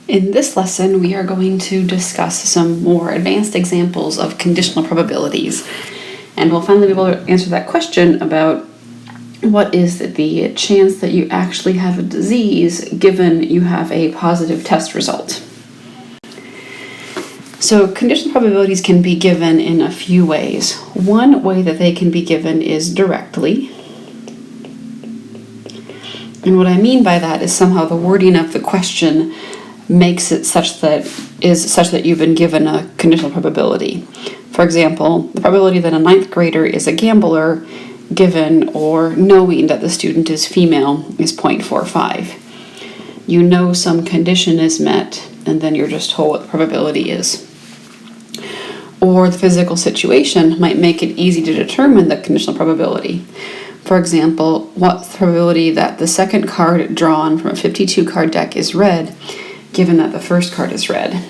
In this lesson, we are going to discuss some more advanced examples of conditional probabilities, and we'll finally be able to answer that question about what is the chance that you actually have a disease given you have a positive test result. So conditional probabilities can be given in a few ways. One way that they can be given is directly. And what I mean by that is somehow the wording of the question makes it such that you've been given a conditional probability. For example, the probability that a 9th grader is a gambler given or knowing that the student is female is 0.45. You know some condition is met, and then you're just told what the probability is. Or the physical situation might make it easy to determine the conditional probability. For example, what's the probability that the second card drawn from a 52 card deck is red, given that the first card is red?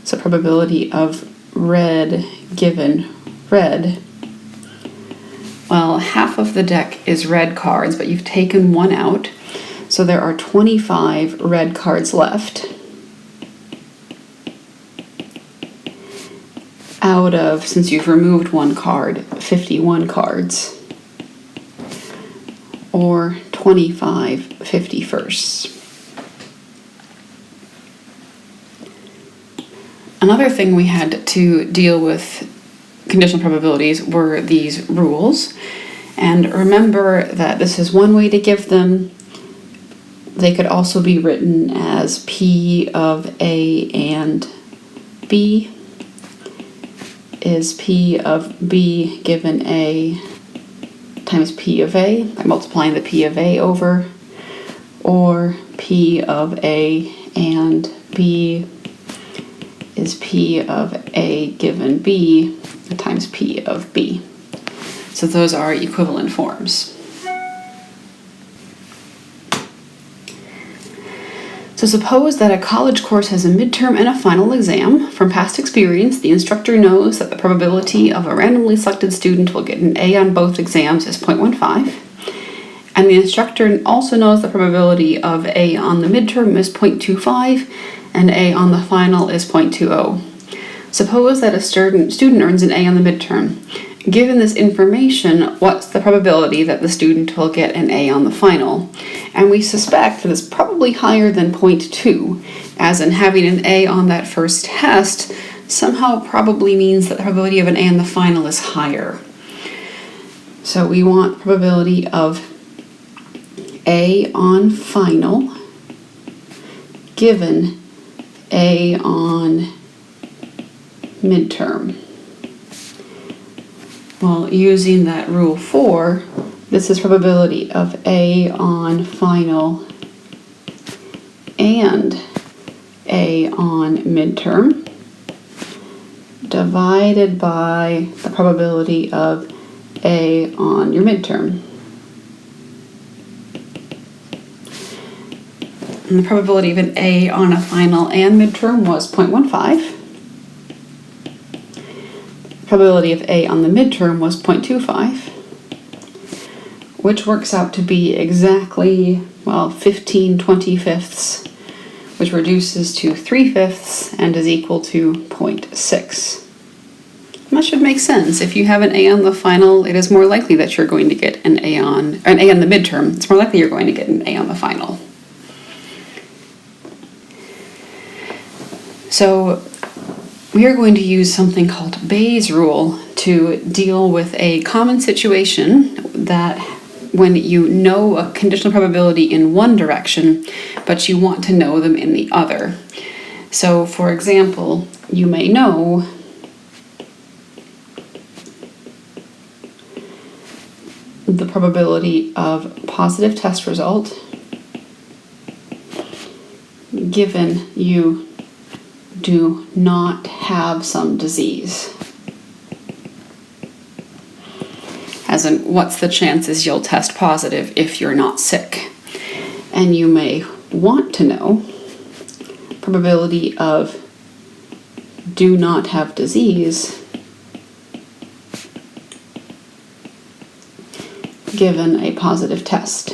So probability of red given red. Well, half of the deck is red cards, but you've taken one out, so there are 25 red cards left out of, since you've removed one card, 51 cards, or 25 51st. Another thing we had to deal with conditional probabilities were these rules. And remember that this is one way to give them. They could also be written as P of A and B is P of B given A times P of A by multiplying the P of A over, or P of A and B is P of A given B times P of B. So those are equivalent forms. So suppose that a college course has a midterm and a final exam. From past experience, the instructor knows that the probability of a randomly selected student will get an A on both exams is 0.15. And the instructor also knows the probability of A on the midterm is 0.25 and A on the final is 0.20. Suppose that a student earns an A on the midterm. Given this information, what's the probability that the student will get an A on the final? And we suspect that it's probably higher than 0.2, as in having an A on that first test somehow probably means that the probability of an A on the final is higher. So we want probability of A on final given A on midterm. Well, using that rule 4, this is probability of A on final and A on midterm divided by the probability of A on your midterm. And the probability of an A on a final and midterm was 0.15. Probability of A on the midterm was 0.25, which works out to be exactly, 15 25ths, which reduces to 3/5 and is equal to 0.6. And that should make sense. If you have an A on the final, it is more likely that you're going to get an A on the midterm. It's more likely you're going to get an A on the final. So we are going to use something called Bayes' rule to deal with a common situation that when you know a conditional probability in one direction, but you want to know them in the other. So, for example, you may know the probability of positive test result given you do not have some disease. As in, what's the chances you'll test positive if you're not sick? And you may want to know probability of do not have disease given a positive test.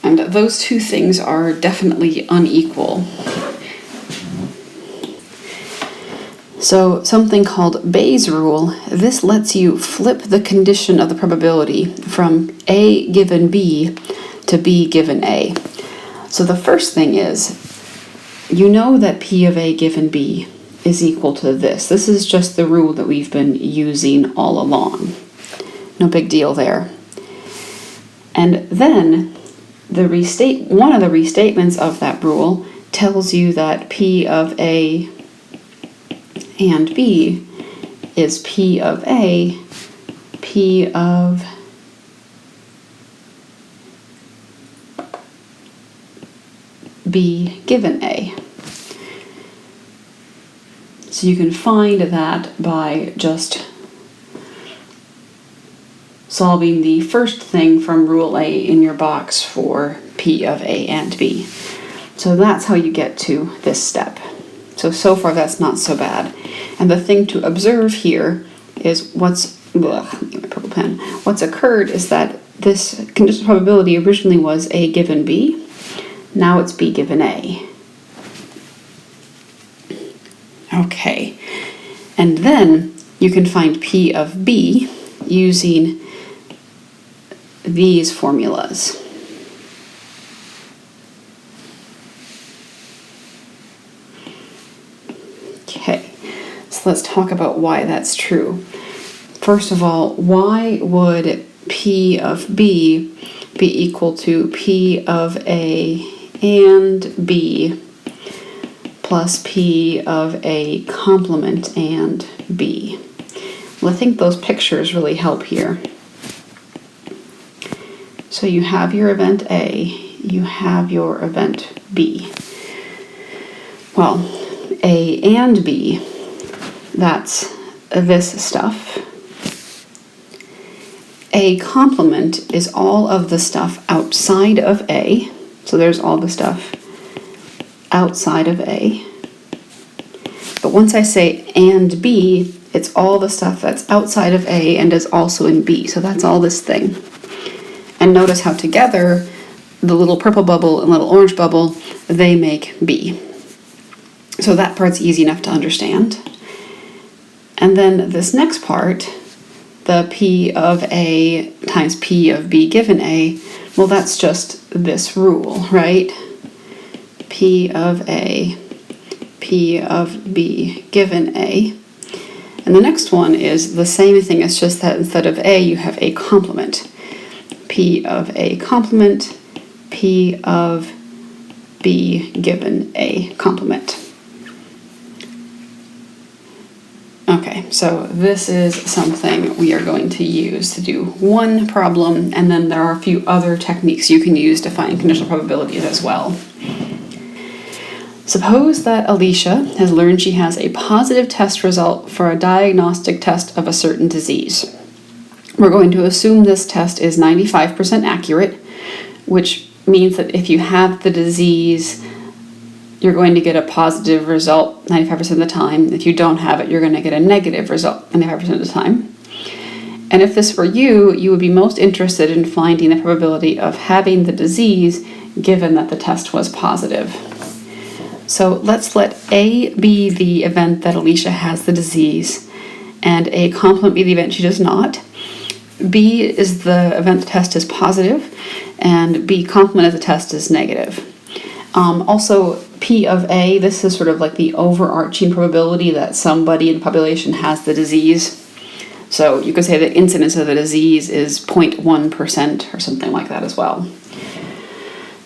And those two things are definitely unequal. So something called Bayes' rule, this lets you flip the condition of the probability from A given B to B given A. So the first thing is, you know that P of A given B is equal to this. This is just the rule that we've been using all along. No big deal there. And then one of the restatements of that rule tells you that P of A and B is P of A, P of B given A. So you can find that by just solving the first thing from rule A in your box for P of A and B. So that's how you get to this step. So far that's not so bad. And the thing to observe here is what's occurred is that this conditional probability originally was A given B. Now it's B given A. Okay. And then you can find P of B using these formulas. Okay, so let's talk about why that's true. First of all, why would P of B be equal to P of A and B plus P of A complement and B? Well, I think those pictures really help here. So you have your event A, you have your event B. Well, A and B, that's this stuff. A complement is all of the stuff outside of A. So there's all the stuff outside of A. But once I say and B, it's all the stuff that's outside of A and is also in B. So that's all this thing. And notice how together, the little purple bubble and little orange bubble, they make B. So that part's easy enough to understand. And then this next part, the P of A times P of B given A, well, that's just this rule, right? P of A, P of B given A. And the next one is the same thing, it's just that instead of A, you have A complement. P of A complement, P of B given A complement. Okay, so this is something we are going to use to do one problem, and then there are a few other techniques you can use to find conditional probabilities as well. Suppose that Alicia has learned she has a positive test result for a diagnostic test of a certain disease. We're going to assume this test is 95% accurate, which means that if you have the disease, you're going to get a positive result 95% of the time. If you don't have it, you're going to get a negative result 95% of the time. And if this were you, you would be most interested in finding the probability of having the disease given that the test was positive. So let's let A be the event that Alicia has the disease, and A complement be the event she does not. B is the event the test is positive, and B complement of the test is negative. Also, P of A, this is sort of like the overarching probability that somebody in the population has the disease. So you could say the incidence of the disease is 0.1% or something like that as well.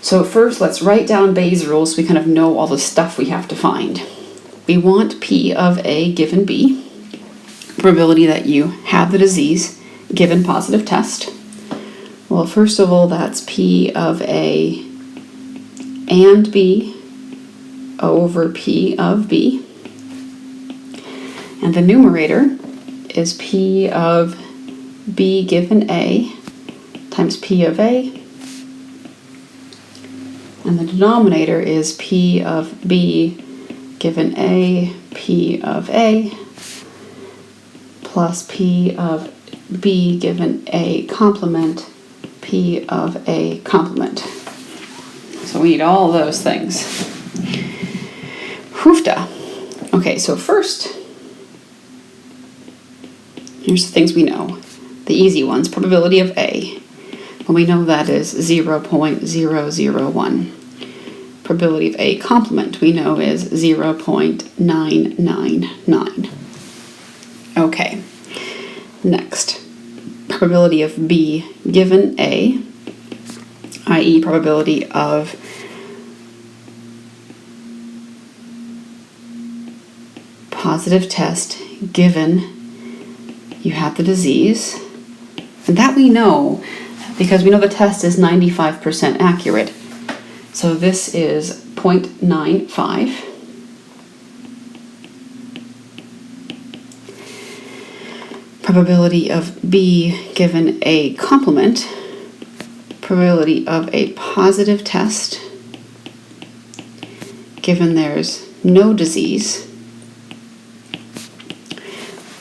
So first, let's write down Bayes' rule so we kind of know all the stuff we have to find. We want P of A given B, probability that you have the disease given positive test. Well, first of all, that's P of A and B over P of B. And the numerator is P of B given A times P of A. And the denominator is P of B given A, P of A, plus P of B given A complement, P of A complement. So we need all those things. Hoofda. Okay, so first, here's the things we know. The easy ones, probability of A. Well, we know that is 0.001. Probability of A complement, we know, is 0.999. Okay, next, probability of B given A, i.e. probability of positive test given you have the disease. And that we know because we know the test is 95% accurate. So this is 0.95. Probability of B given A complement. Probability of a positive test given there's no disease.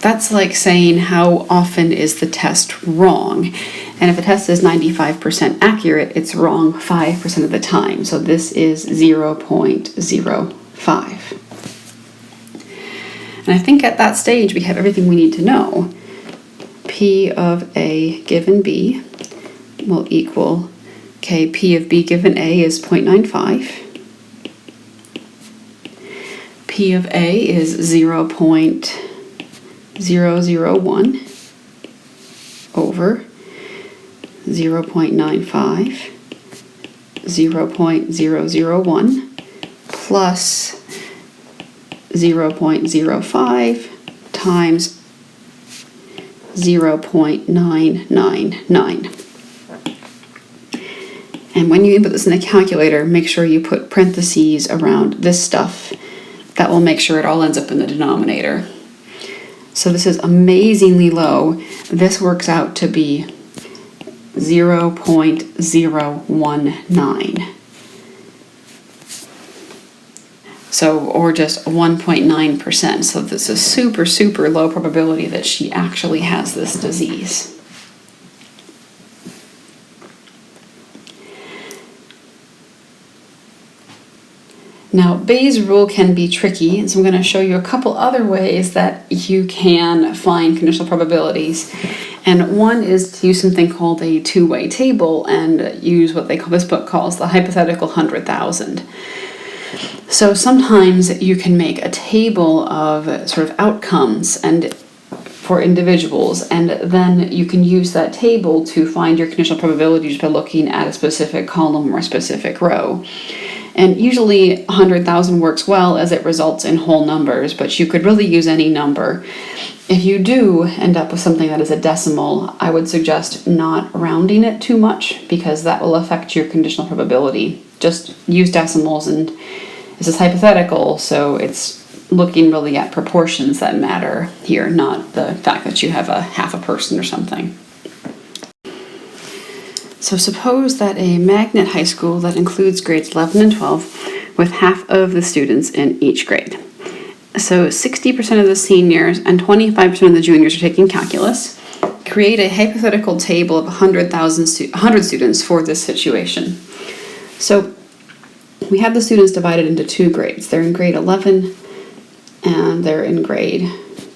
That's like saying how often is the test wrong. And if a test is 95% accurate, it's wrong 5% of the time. So this is 0.05. And I think at that stage we have everything we need to know. P of A given B will equal, okay, P of B given A is 0.95. P of A is 0.001 over 0.95, 0.001 plus 0.05 times 0.999. And when you input this in the calculator, make sure you put parentheses around this stuff. That will make sure it all ends up in the denominator. So this is amazingly low. This works out to be 0.019. So, or just 1.9%. So this is super, super low probability that she actually has this disease. Now, Bayes' rule can be tricky, so I'm going to show you a couple other ways that you can find conditional probabilities. And one is to use something called a two-way table and use what this book calls the Hypothetical 100,000. So sometimes you can make a table of sort of outcomes and for individuals, and then you can use that table to find your conditional probabilities by looking at a specific column or a specific row. And usually 100,000 works well as it results in whole numbers, but you could really use any number. If you do end up with something that is a decimal, I would suggest not rounding it too much because that will affect your conditional probability. Just use decimals, and this is hypothetical, so it's looking really at proportions that matter here, not the fact that you have a half a person or something. So suppose that a magnet high school that includes grades 11 and 12 with half of the students in each grade. So 60% of the seniors and 25% of the juniors are taking calculus. Create a hypothetical table of 100 students for this situation. So we have the students divided into two grades. They're in grade 11 and they're in grade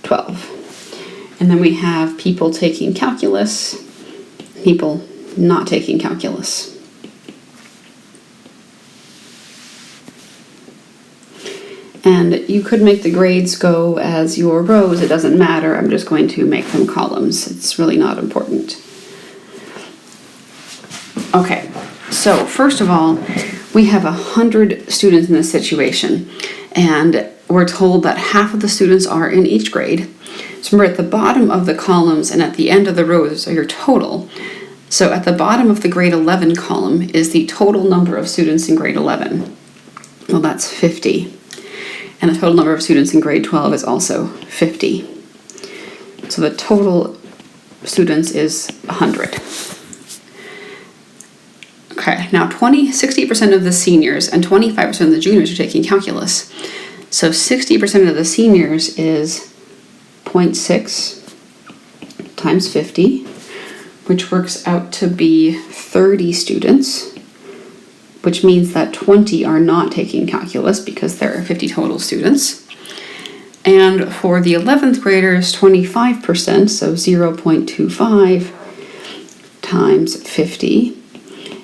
12. And then we have people taking calculus, people not taking calculus. And you could make the grades go as your rows. It doesn't matter. I'm just going to make them columns. It's really not important. Okay, so first of all, we have 100 students in this situation, and we're told that half of the students are in each grade. So remember, at the bottom of the columns and at the end of the rows are your total. So at the bottom of the grade 11 column is the total number of students in grade 11. Well, that's 50. And the total number of students in grade 12 is also 50. So the total students is 100. Okay, now 60% of the seniors and 25% of the juniors are taking calculus. So 60% of the seniors is 0.6 times 50, which works out to be 30 students. which means that 20 are not taking calculus because there are 50 total students. And for the 11th graders, 25%, so 0.25 times 50.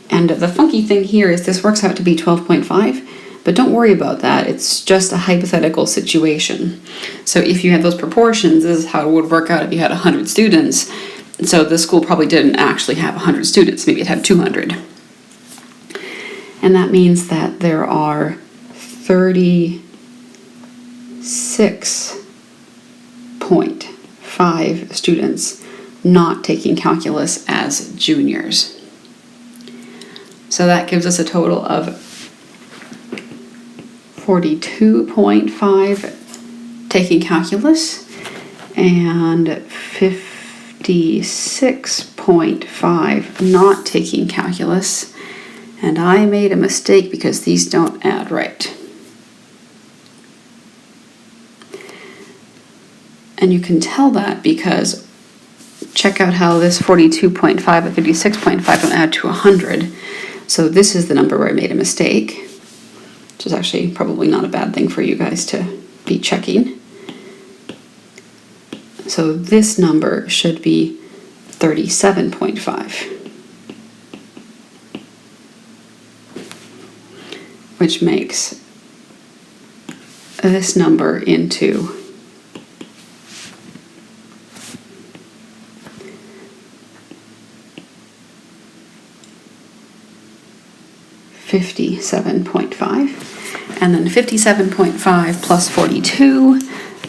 And the funky thing here is this works out to be 12.5, but don't worry about that. It's just a hypothetical situation. So if you had those proportions, this is how it would work out if you had 100 students. So the school probably didn't actually have 100 students, maybe it had 200. And that means that there are 36.5 students not taking calculus as juniors. So that gives us a total of 42.5 taking calculus and 56.5 not taking calculus. And I made a mistake because these don't add right. And you can tell that because check out how this 42.5 and 56.5 don't add to 100. So this is the number where I made a mistake, which is actually probably not a bad thing for you guys to be checking. So this number should be 37.5, which makes this number into 57.5, and then 57.5 plus 42,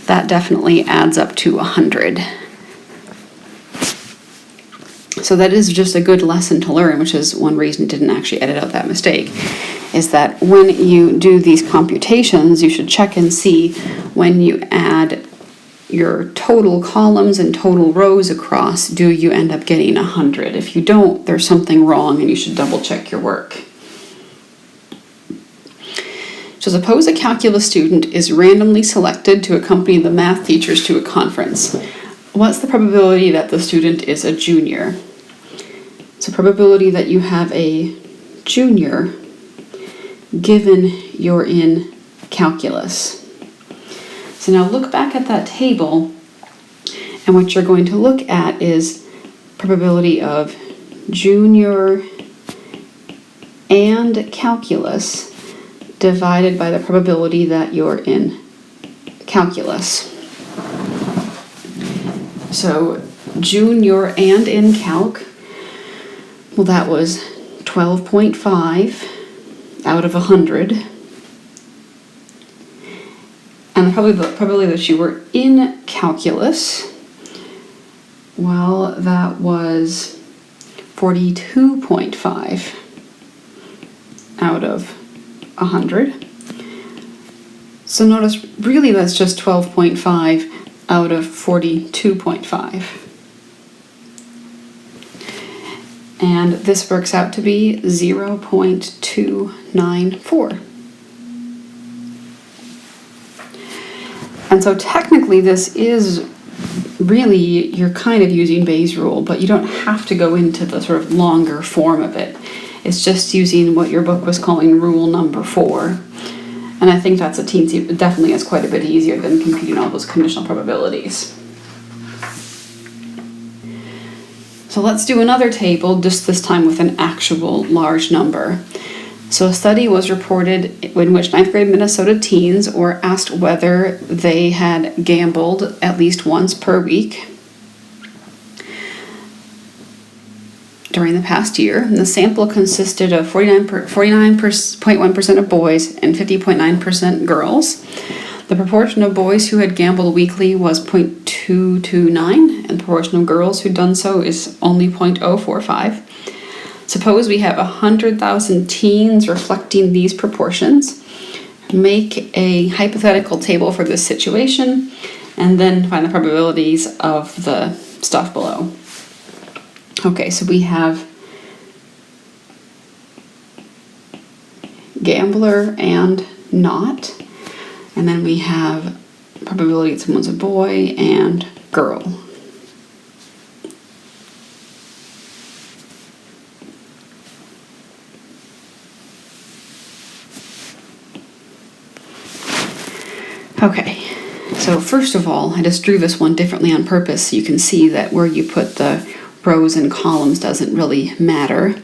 that definitely adds up to 100. So that is just a good lesson to learn, which is one reason I didn't actually edit out that mistake, is that when you do these computations, you should check and see when you add your total columns and total rows across, do you end up getting 100? If you don't, there's something wrong and you should double check your work. So suppose a calculus student is randomly selected to accompany the math teachers to a conference. What's the probability that the student is a junior? It's a probability that you have a junior given you're in calculus. So now look back at that table, and what you're going to look at is probability of junior and calculus divided by the probability that you're in calculus. So junior and in calc, well, that was 12.5 out of 100. And the probability that you were in calculus, well, that was 42.5 out of 100. So notice, really that's just 12.5 out of 42.5. And this works out to be 0.294. And so technically this is really, you're kind of using Bayes' rule, but you don't have to go into the sort of longer form of it. It's just using what your book was calling rule number 4. And I think that's definitely is quite a bit easier than computing all those conditional probabilities. So let's do another table, just this time with an actual large number. So a study was reported in which 9th grade Minnesota teens were asked whether they had gambled at least once per week during the past year. And the sample consisted of 49.1% of boys and 50.9% girls. The proportion of boys who had gambled weekly was 0.229, and the proportion of girls who'd done so is only 0.045. Suppose we have 100,000 teens reflecting these proportions. Make a hypothetical table for this situation, and then find the probabilities of the stuff below. Okay, so we have gambler and not, and then we have probability that someone's a boy and girl. Okay, so first of all, I just drew this one differently on purpose so you can see that where you put the rows and columns doesn't really matter.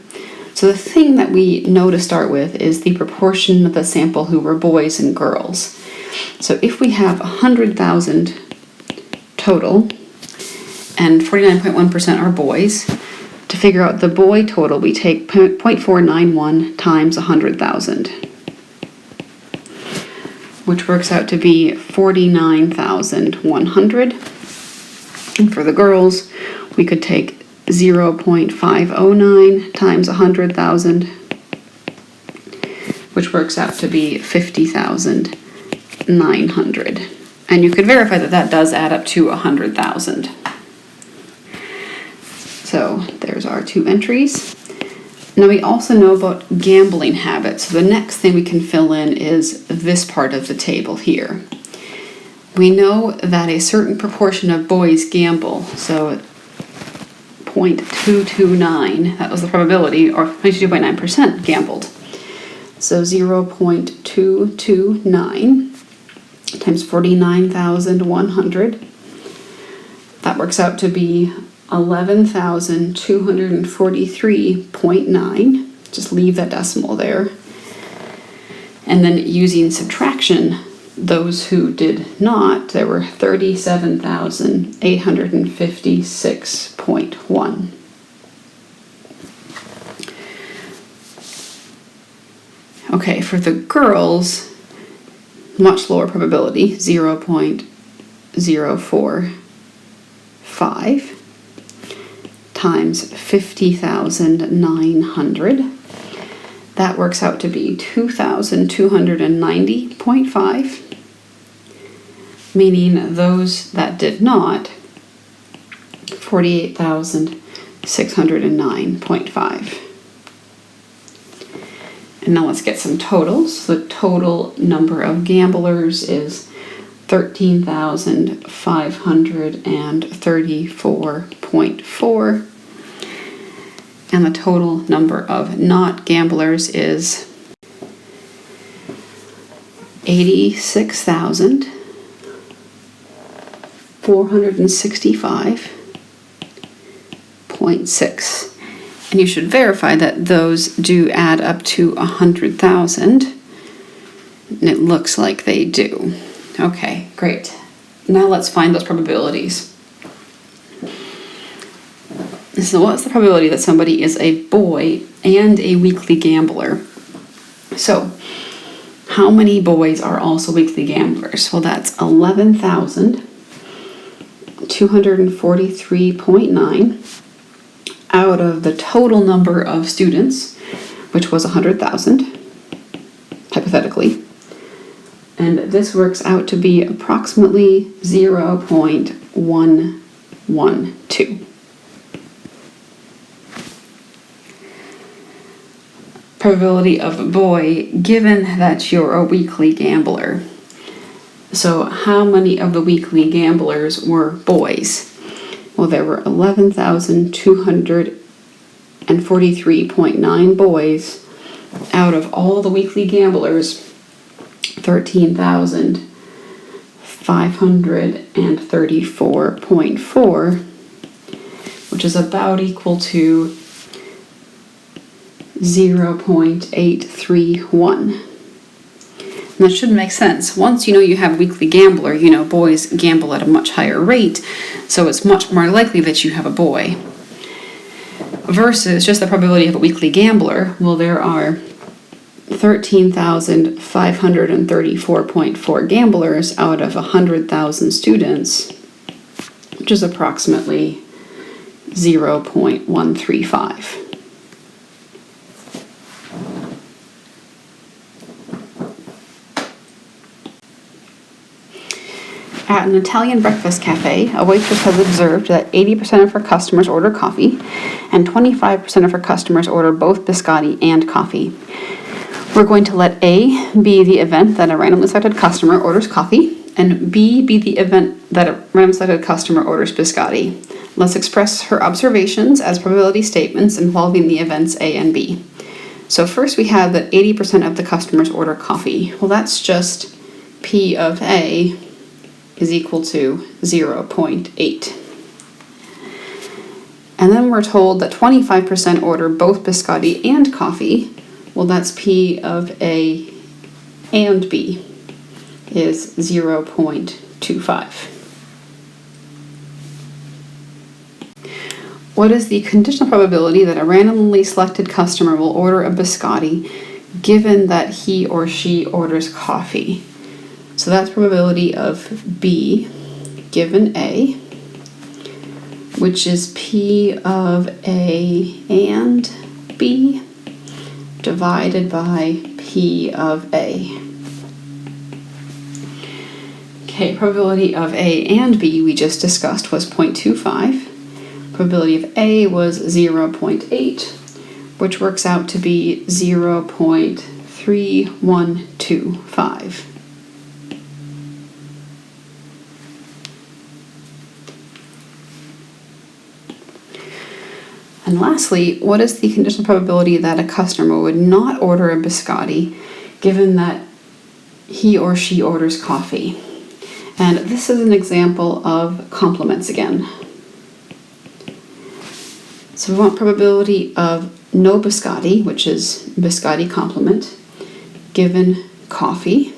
So the thing that we know to start with is the proportion of the sample who were boys and girls. So if we have 100,000 total and 49.1% are boys, to figure out the boy total, we take 0.491 times 100,000, which works out to be 49,100. And for the girls, we could take 0.509 times 100,000, which works out to be 50,900. And you could verify that that does add up to 100,000. So there's our two entries. Now we also know about gambling habits. So the next thing we can fill in is this part of the table here. We know that a certain proportion of boys gamble. So 0.229, that was the probability, or 22.9% gambled. So 0.229 times 49,100. That works out to be 11,243.9. Just leave that decimal there. And then using subtraction, those who did not, there were 37,856.1. Okay, for the girls, much lower probability, 0.045 times 50,900. That works out to be 2,290.5, meaning those that did not, 48,609.5. And now let's get some totals. The total number of gamblers is 13,534.4. And the total number of not gamblers is 86,465.6. And you should verify that those do add up to 100,000. And it looks like they do. Okay, great. Now let's find those probabilities. So what's the probability that somebody is a boy and a weekly gambler? So how many boys are also weekly gamblers? Well, that's 11,243.9 out of the total number of students, which was 100,000, hypothetically. And this works out to be approximately 0.112. Probability of a boy, given that you're a weekly gambler. So how many of the weekly gamblers were boys? Well, there were 11,243.9 boys out of all the weekly gamblers. 13,534.4, which is about equal to 0.831. And that should make sense. Once you know you have a weekly gambler, you know boys gamble at a much higher rate, so it's much more likely that you have a boy. Versus just the probability of a weekly gambler, well, there are 13,534.4 gamblers out of 100,000 students, which is approximately 0.135. At an Italian breakfast cafe, a waitress has observed that 80% of her customers order coffee and 25% of her customers order both biscotti and coffee. We're going to let A be the event that a randomly selected customer orders coffee and B be the event that a randomly selected customer orders biscotti. Let's express her observations as probability statements involving the events A and B. So first we have that 80% of the customers order coffee. Well, that's just P of A is equal to 0.8. And then we're told that 25% order both biscotti and coffee. Well, that's P of A and B is 0.25. What is the conditional probability that a randomly selected customer will order a biscotti given that he or she orders coffee? So that's probability of B given A, which is P of A and B divided by P of A. Okay, probability of A and B we just discussed was 0.25. Probability of A was 0.8, which works out to be 0.3125. And lastly, what is the conditional probability that a customer would not order a biscotti given that he or she orders coffee? And this is an example of complements again. So we want probability of no biscotti, which is biscotti complement, given coffee.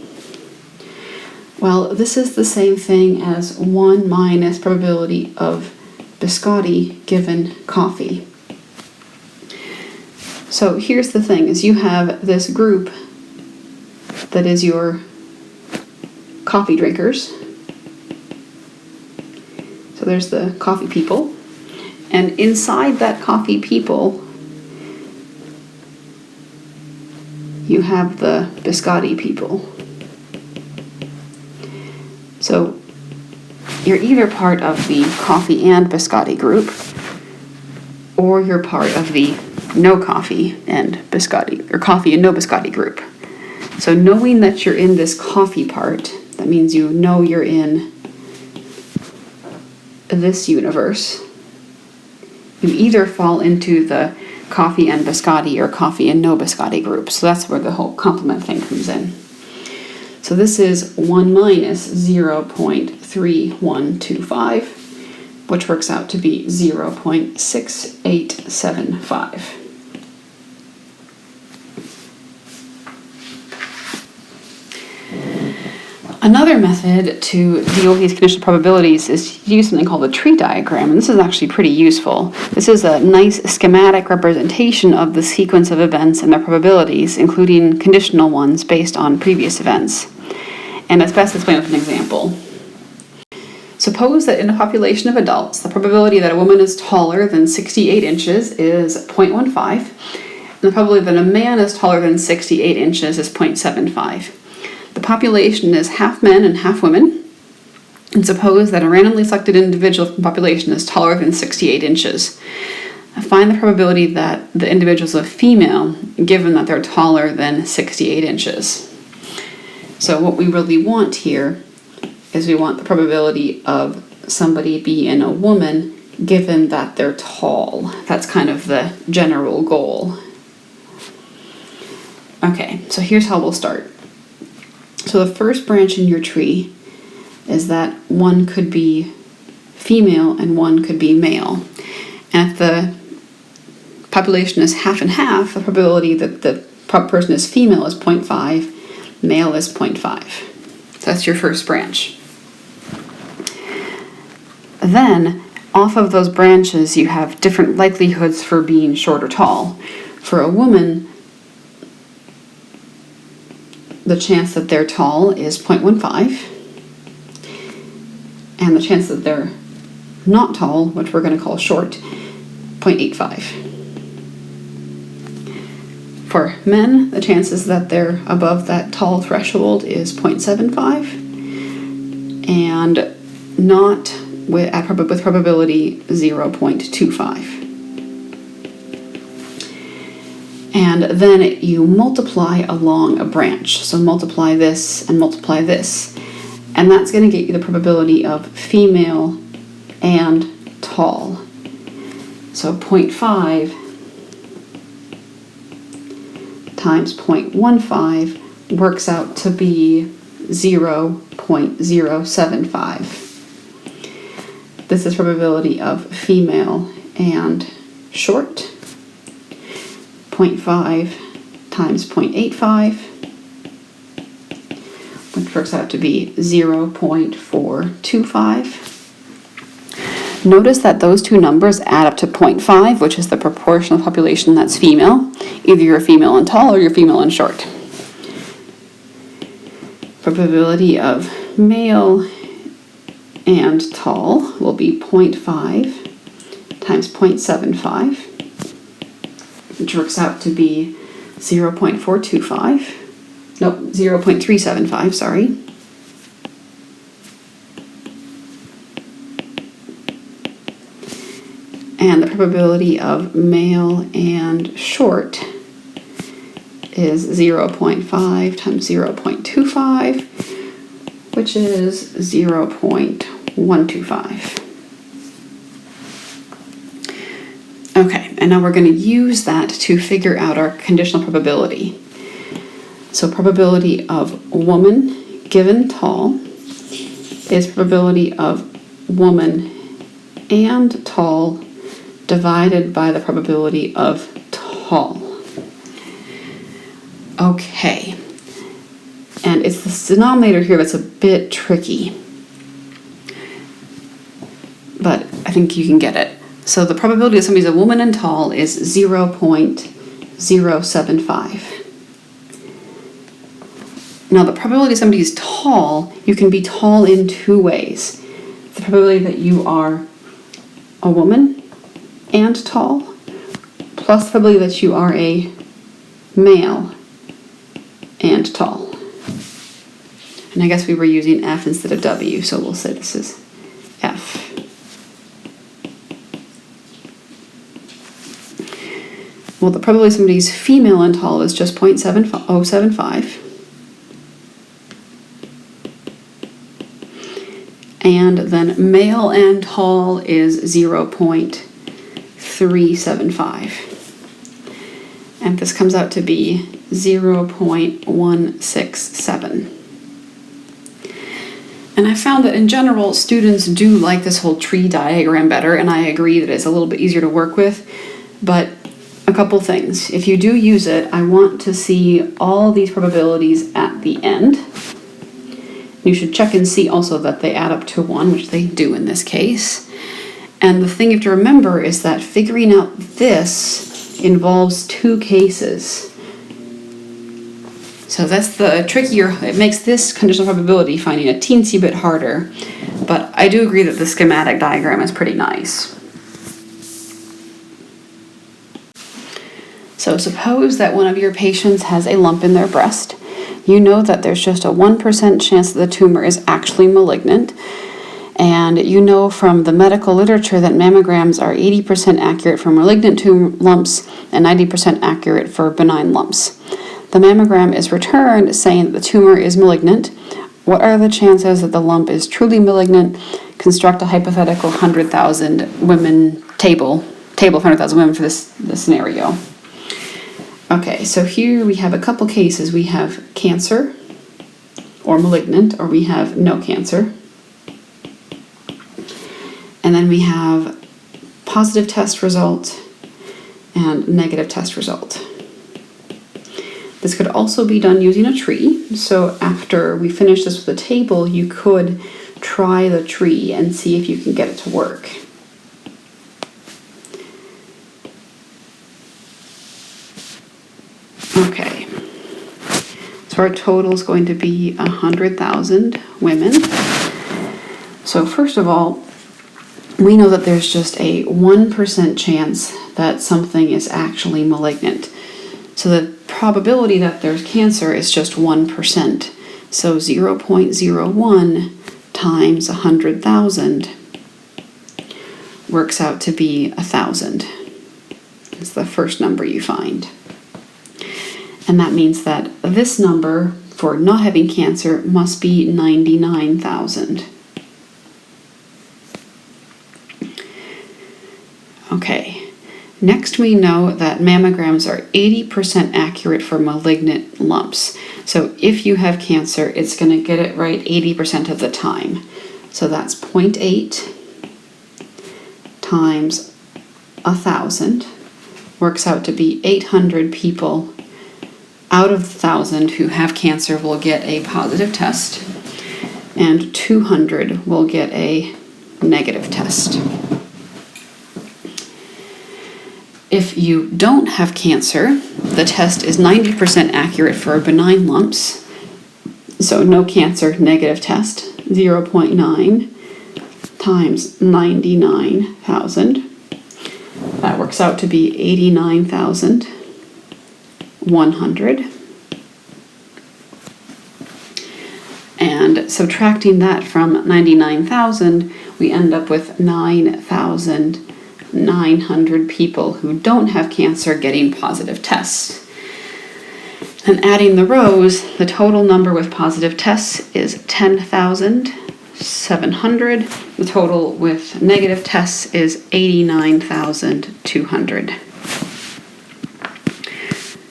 Well, this is the same thing as 1 minus probability of biscotti given coffee. So here's the thing, is you have this group that is your coffee drinkers. So there's the coffee people. And inside that coffee people, you have the biscotti people. So you're either part of the coffee and biscotti group, or you're part of the no coffee and biscotti, or coffee and no biscotti group. So knowing that you're in this coffee part, that means you know you're in this universe. You either fall into the coffee and biscotti or coffee and no biscotti group. So that's where the whole complement thing comes in. So this is 1 minus 0.3125, which works out to be 0.6875. Another method to deal with these conditional probabilities is to use something called a tree diagram, and this is actually pretty useful. This is a nice schematic representation of the sequence of events and their probabilities, including conditional ones based on previous events. And it's best explained with an example. Suppose that in a population of adults, the probability that a woman is taller than 68 inches is 0.15, and the probability that a man is taller than 68 inches is 0.75. The population is half men and half women, and suppose that a randomly selected individual from the population is taller than 68 inches. Find the probability that the individual is a female, given that they're taller than 68 inches. So what we really want here is we want the probability of somebody being a woman, given that they're tall. That's kind of the general goal. Okay, so here's how we'll start. So the first branch in your tree is that one could be female and one could be male. And if the population is half and half, the probability that the person is female is 0.5, male is 0.5. So that's your first branch. Then, off of those branches, you have different likelihoods for being short or tall. For a woman, the chance that they're tall is 0.15, and the chance that they're not tall, which we're going to call short, 0.85. For men, the chances that they're above that tall threshold is 0.75, and not with probability 0.25. And then you multiply along a branch. So multiply this and multiply this. And that's going to get you the probability of female and tall. So 0.5 times 0.15 works out to be 0.075. This is probability of female and short. 0.5 times 0.85, which works out to be 0.425. Notice that those two numbers add up to 0.5, which is the proportion of the population that's female. Either you're female and tall or you're female and short. Probability of male and tall will be 0.5 times 0.75, which works out to be 0.425. Nope, 0.375, sorry. And the probability of male and short is 0.5 times 0.25, which is 0.125. Okay, and now we're going to use that to figure out our conditional probability. So probability of woman given tall is probability of woman and tall divided by the probability of tall. Okay, and it's the denominator here that's a bit tricky, but I think you can get it. So the probability that somebody's a woman and tall is 0.075. Now the probability that somebody's tall, you can be tall in two ways. The probability that you are a woman and tall, plus the probability that you are a male and tall. And I guess we were using F instead of W, so we'll say this is F. Well, the probability somebody's female and tall is just 0.075. And then male and tall is 0.375. And this comes out to be 0.167. And I found that in general, students do like this whole tree diagram better, and I agree that it's a little bit easier to work with, but a couple things. If you do use it, I want to see all these probabilities at the end. You should check and see also that they add up to 1, which they do in this case. And the thing you have to remember is that figuring out this involves two cases. So that's the trickier, it makes this conditional probability finding a teensy bit harder, but I do agree that the schematic diagram is pretty nice. So suppose that one of your patients has a lump in their breast. You know that there's just a 1% chance that the tumor is actually malignant. And you know from the medical literature that mammograms are 80% accurate for malignant lumps and 90% accurate for benign lumps. The mammogram is returned saying that the tumor is malignant. What are the chances that the lump is truly malignant? Construct a hypothetical 100,000 women table of 100,000 women for this scenario. Okay, so here we have a couple cases. We have cancer or malignant, or we have no cancer. And then we have positive test result and negative test result. This could also be done using a tree. So after we finish this with the table, you could try the tree and see if you can get it to work. Okay, so our total is going to be 100,000 women. So first of all, we know that there's just a 1% chance that something is actually malignant. So the probability that there's cancer is just 1%. So 0.01 times 100,000 works out to be 1,000. It's the first number you find. And that means that this number for not having cancer must be 99,000. Okay, Next, we know that mammograms are 80% accurate for malignant lumps. So if you have cancer, it's going to get it right 80% of the time. So that's 0.8 times 1,000 works out to be 800 people out of 1,000 who have cancer will get a positive test, and 200 will get a negative test. If you don't have cancer, the test is 90% accurate for benign lumps. So no cancer, negative test, 0.9 times 99,000. That works out to be 89,100. And subtracting that from 99,000, we end up with 9,900 people who don't have cancer getting positive tests. And adding the rows, the total number with positive tests is 10,700. The total with negative tests is 89,200.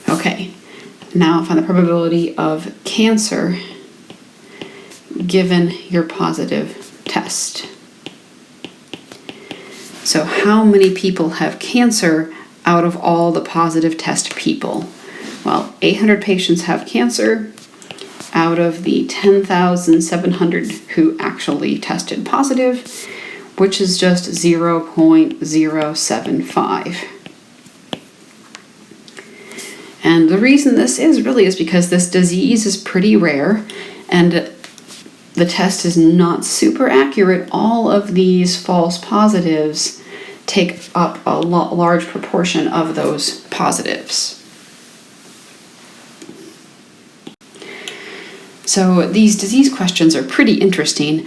Okay, now find the probability of cancer given your positive test. So how many people have cancer out of all the positive test people? Well, 800 patients have cancer out of the 10,700 who actually tested positive, which is just 0.075. And the reason this is because this disease is pretty rare and the test is not super accurate. All of these false positives take up a large proportion of those positives. So these disease questions are pretty interesting.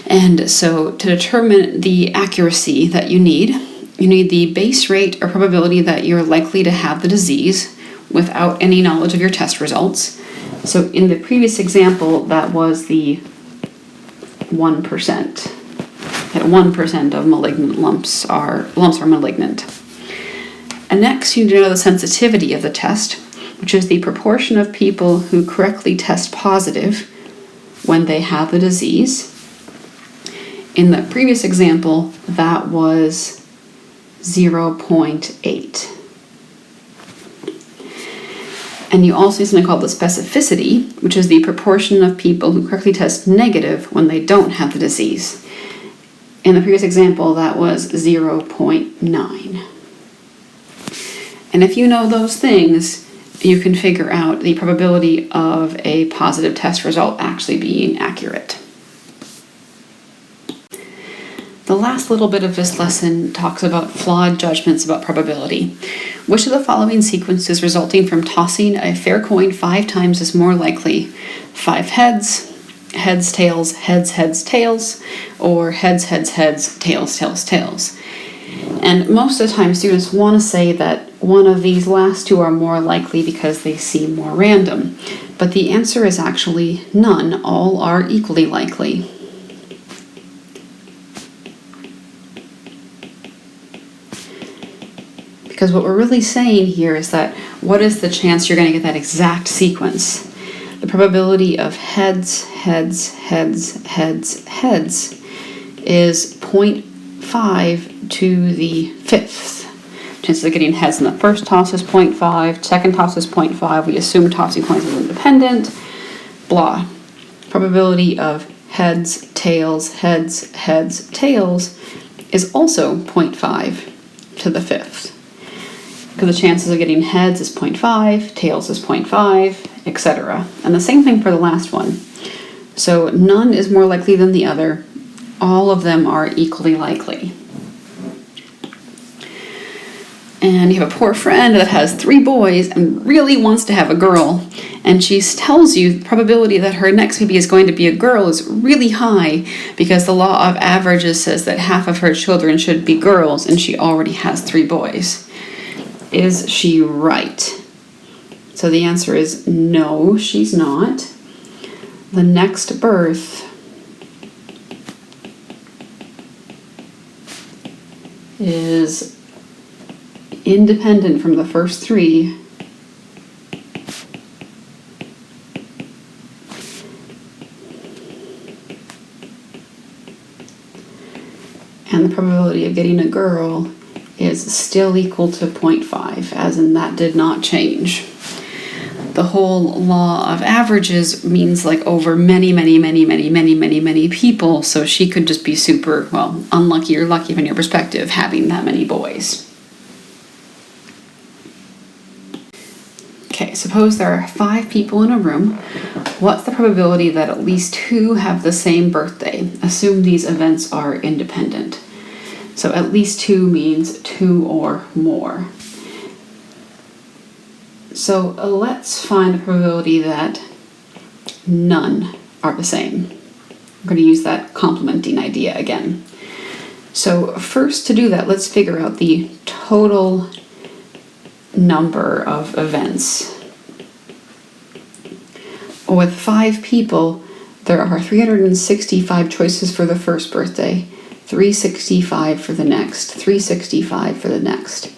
And so to determine the accuracy that you need the base rate or probability that you're likely to have the disease without any knowledge of your test results. So in the previous example, that was the 1%. That 1% of malignant lumps are malignant. And next, you need to know the sensitivity of the test, which is the proportion of people who correctly test positive when they have the disease. In the previous example, that was 0.8. And you also need something called the specificity, which is the proportion of people who correctly test negative when they don't have the disease. In the previous example, that was 0.9. And if you know those things, you can figure out the probability of a positive test result actually being accurate. The last little bit of this lesson talks about flawed judgments about probability. Which of the following sequences resulting from tossing a fair coin 5 times is more likely? 5 heads, heads, tails, heads, heads, tails, or heads, heads, heads, tails, tails, tails. And most of the time students want to say that one of these last two are more likely because they seem more random. But the answer is actually none. All are equally likely. Because what we're really saying here is that what is the chance you're going to get that exact sequence? The probability of heads, heads, heads, heads, heads is 0.5 to the 5th. Chances of getting heads in the first toss is 0.5, second toss is 0.5. We assume tossing coins is independent. Blah. Probability of heads, tails, heads, heads, tails is also 0.5 to the 5th. Because the chances of getting heads is 0.5, tails is 0.5, etc. And the same thing for the last one. So none is more likely than the other. All of them are equally likely. And you have a poor friend that has 3 boys and really wants to have a girl. And she tells you the probability that her next baby is going to be a girl is really high because the law of averages says that half of her children should be girls and she already has 3 boys. Is she right? So the answer is no, she's not. The next birth is independent from the first three, and the probability of getting a girl is still equal to 0.5, as in that did not change. The whole law of averages means like over many people, so she could just be super, well, unlucky or lucky from your perspective, having that many boys. Okay, suppose there are 5 people in a room. What's the probability that at least 2 have the same birthday? Assume these events are independent. So at least 2 means 2 or more. So let's find the probability that none are the same. I'm going to use that complementing idea again. So first, to do that, let's figure out the total number of events. With 5 people, there are 365 choices for the first birthday, 365 for the next, 365 for the next.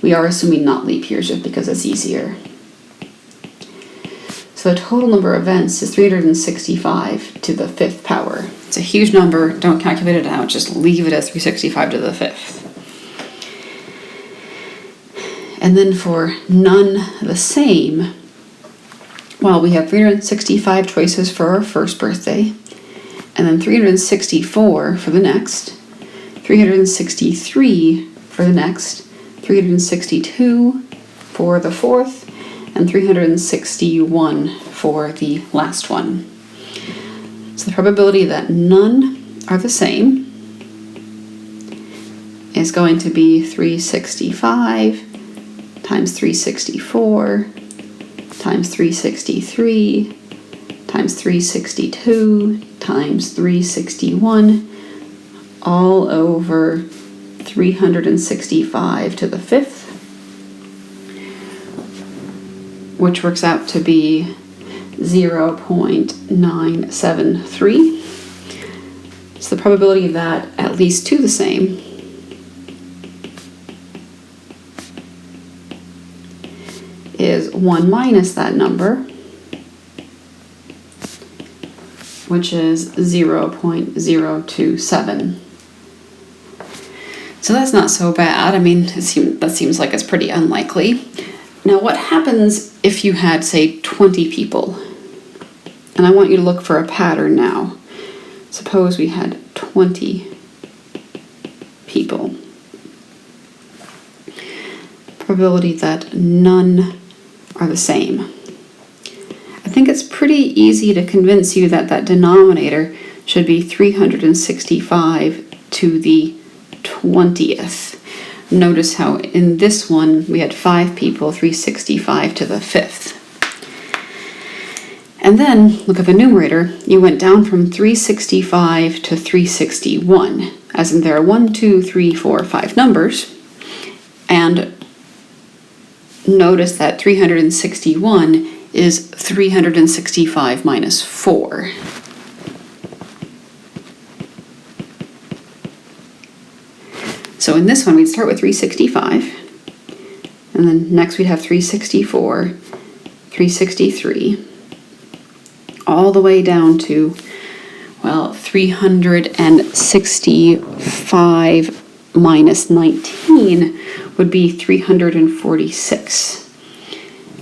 We are assuming not leap years just because it's easier. So the total number of events is 365 to the 5th power. It's a huge number, don't calculate it out, just leave it as 365 to the 5th. And then for none the same, well, we have 365 choices for our first birthday, and then 364 for the next, 363 for the next, 362 for the 4th, and 361 for the last one. So the probability that none are the same is going to be 365 times 364 times 363 times 362 times 361 all over 365 to the 5th, which works out to be 0.973. So the probability that at least 2 the same is 1 minus that number, which is 0.027. So that's not so bad. I mean, that seems like it's pretty unlikely. Now, what happens if you had, say, 20 people? And I want you to look for a pattern now. Suppose we had 20 people. Probability that none are the same. I think it's pretty easy to convince you that that denominator should be 365 to the 20th. Notice how in this one we had 5 people, 365 to the 5th. And then look at the numerator. You went down from 365 to 361, as in there are 1, 2, 3, 4, 5 numbers. And notice that 361 is 365 minus 4. So in this one, we'd start with 365, and then next we'd have 364, 363, all the way down to, well, 365 minus 19 would be 346.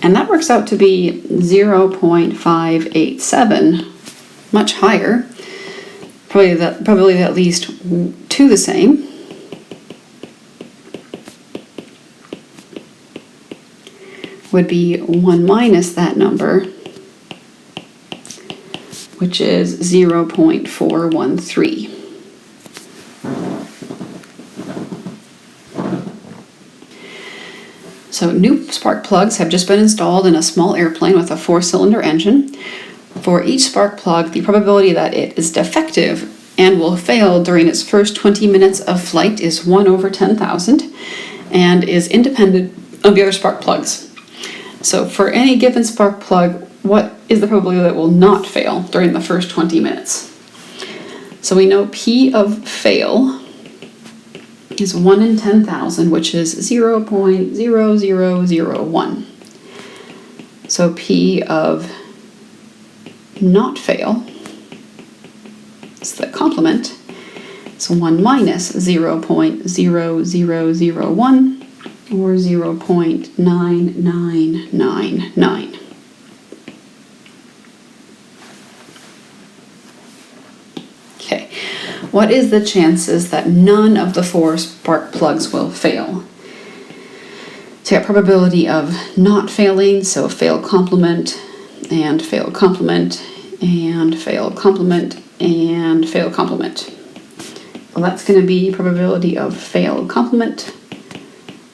And that works out to be 0.587, much higher. Probably at least 2 the same. Would be 1 minus that number, which is 0.413. So new spark plugs have just been installed in a small airplane with a 4-cylinder engine. For each spark plug, the probability that it is defective and will fail during its first 20 minutes of flight is 1 over 10,000 and is independent of the other spark plugs. So for any given spark plug, what is the probability that it will not fail during the first 20 minutes? So we know P of fail is 1 in 10,000, which is 0.0001. So P of not fail, it's the complement, is 1 minus 0.0001 or 0.9999. Okay, what is the chances that none of the 4 spark plugs will fail? So you got probability of not failing, so fail complement, and fail complement, and fail complement, and fail complement. Well, that's going to be probability of fail complement,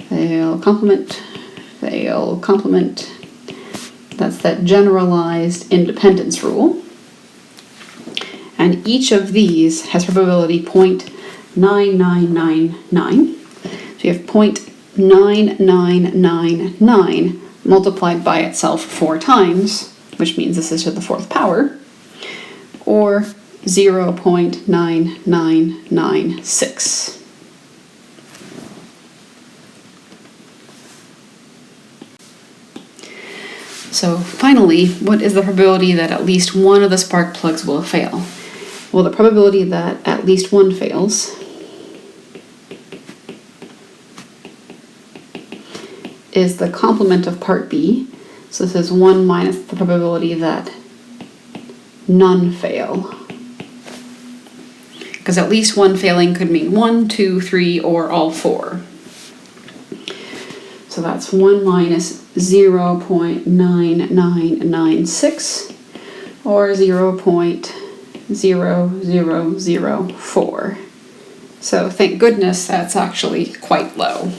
fail complement, fail complement. That's that generalized independence rule. And each of these has probability 0.9999. So you have 0.9999 multiplied by itself 4 times, which means this is to the 4th power, or 0.9996. So finally, what is the probability that at least one of the spark plugs will fail? Well, the probability that at least one fails is the complement of part B. So this is 1 minus the probability that none fail. Because at least one failing could mean 1, 2, 3, or all 4. So that's 1 minus 0.9996 or 0.0004. So thank goodness that's actually quite low.